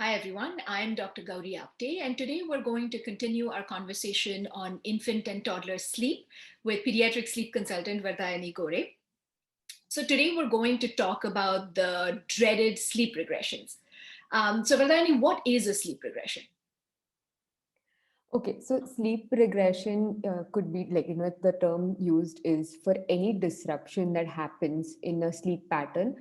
Hi everyone, I'm Dr. Gauri Apte, and today we're going to continue our conversation on infant and toddler sleep with pediatric sleep consultant Vardhayani Gore. So today we're going to talk about the dreaded sleep regressions. So Vardhayani, what is a sleep regression? Okay, so sleep regression could be like, the term used is for any disruption that happens in a sleep pattern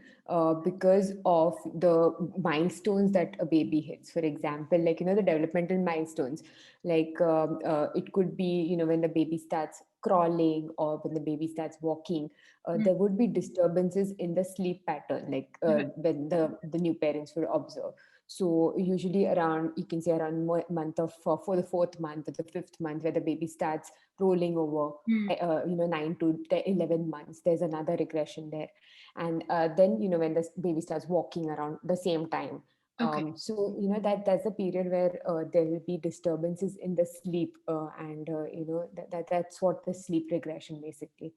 because of the milestones that a baby hits. For example, the developmental milestones, it could be, when the baby starts crawling or when the baby starts walking, there would be disturbances in the sleep pattern, when the new parents would observe. So usually around, you can say around month of for the fourth month or the fifth month, where the baby starts rolling over, 9 to 11 months, there's another regression there. And then, when the baby starts walking around the same time. Okay. So, that's a period where there will be disturbances in the sleep. And, that's what the sleep regression basically.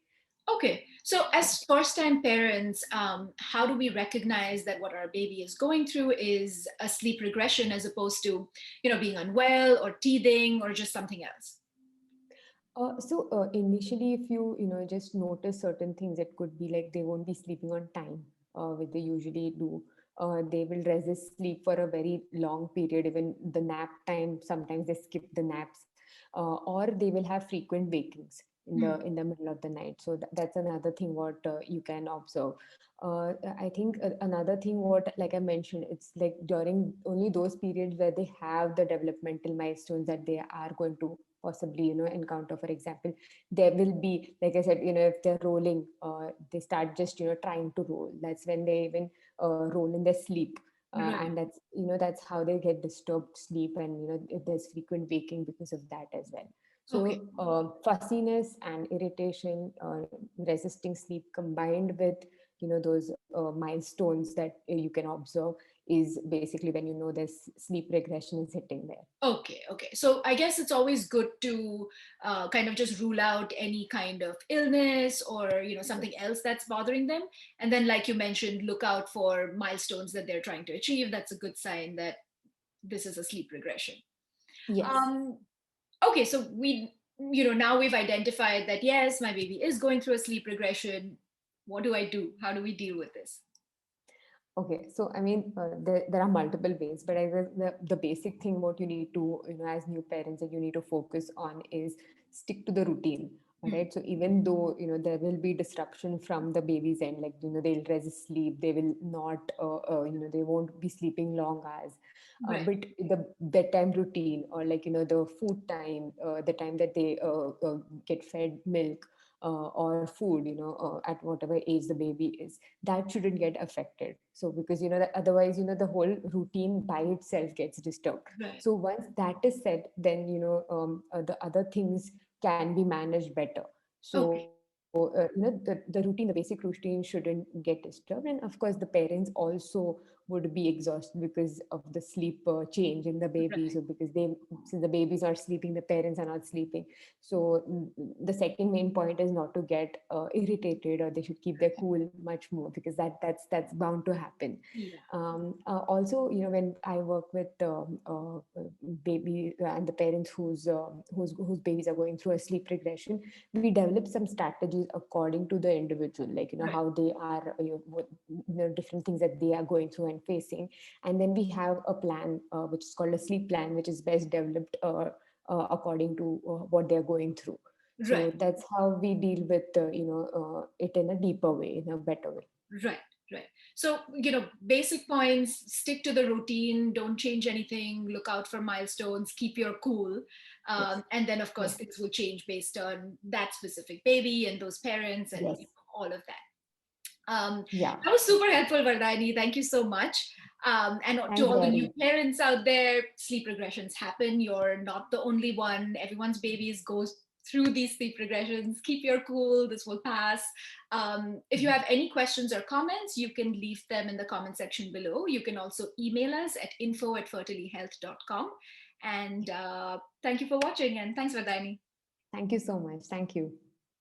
Okay, so as first-time parents, how do we recognize that what our baby is going through is a sleep regression as opposed to, being unwell or teething or just something else? Initially, if you just notice certain things, it could be like they won't be sleeping on time, which they usually do. They will resist sleep for a very long period. Even the nap time, sometimes they skip the naps, or they will have frequent wakings in the middle of the night. So that's another thing what you can observe. I think another thing what, like I mentioned, it's like during only those periods where they have the developmental milestones that they are going to possibly encounter. For example, there will be, like I said, if they're rolling, they start just trying to roll. That's when they even roll in their sleep. Right. And that's how they get disturbed sleep, and if there's frequent waking because of that as well. Okay. So fussiness and irritation, resisting sleep, combined with those milestones that you can observe, is basically when this sleep regression is hitting there. Okay, okay. So I guess it's always good to kind of just rule out any kind of illness or something else that's bothering them, and then, like you mentioned, look out for milestones that they're trying to achieve. That's a good sign that this is a sleep regression. Yes. Um, okay, so now we've identified that yes, my baby is going through a sleep regression. What do I do? How do we deal with this? Okay, so I mean, there are multiple ways, but I guess the basic thing what you need to, as new parents, that you need to focus on is stick to the routine. All Hmm. right. So even though, there will be disruption from the baby's end, like, they'll resist sleep, they will not, they won't be sleeping long hours. Right. But the bedtime routine, or like, the food time, the time that they get fed milk or food, at whatever age the baby is, that shouldn't get affected. So because that otherwise the whole routine by itself gets disturbed. Right. So once that is set, then the other things can be managed better. Okay. So the routine, the basic routine shouldn't get disturbed. And of course the parents also would be exhausted because of the sleep change in the baby. Right. So because they, since the babies are sleeping, the parents are not sleeping. So the second main point is not to get irritated, or they should keep their cool much more, because that's bound to happen. Yeah. Also, when I work with baby and the parents whose babies are going through a sleep regression, we develop some strategies according to the individual, like Right. how they are, what, different things that they are going through and facing. And then we have a plan, which is called a sleep plan, which is best developed according to what they're going through. Right. So that's how we deal with it in a deeper way, in a better way. Right, right. So, basic points, stick to the routine, don't change anything, look out for milestones, keep your cool. Yes. And then, of Yeah. course, things will change based on that specific baby and those parents and Yes. all of that. Um, Yeah. that was super helpful, Vardhani. Thank you so much. And to Thanks, all the new Gauri. parents out there, sleep regressions happen. You're not the only one. Everyone's babies goes through these sleep regressions. Keep your cool. This will pass. If you have any questions or comments, you can leave them in the comment section below. You can also email us at info@fertilihealth.com. And thank you for watching. And thanks, Vardhani. Thank you so much. Thank you.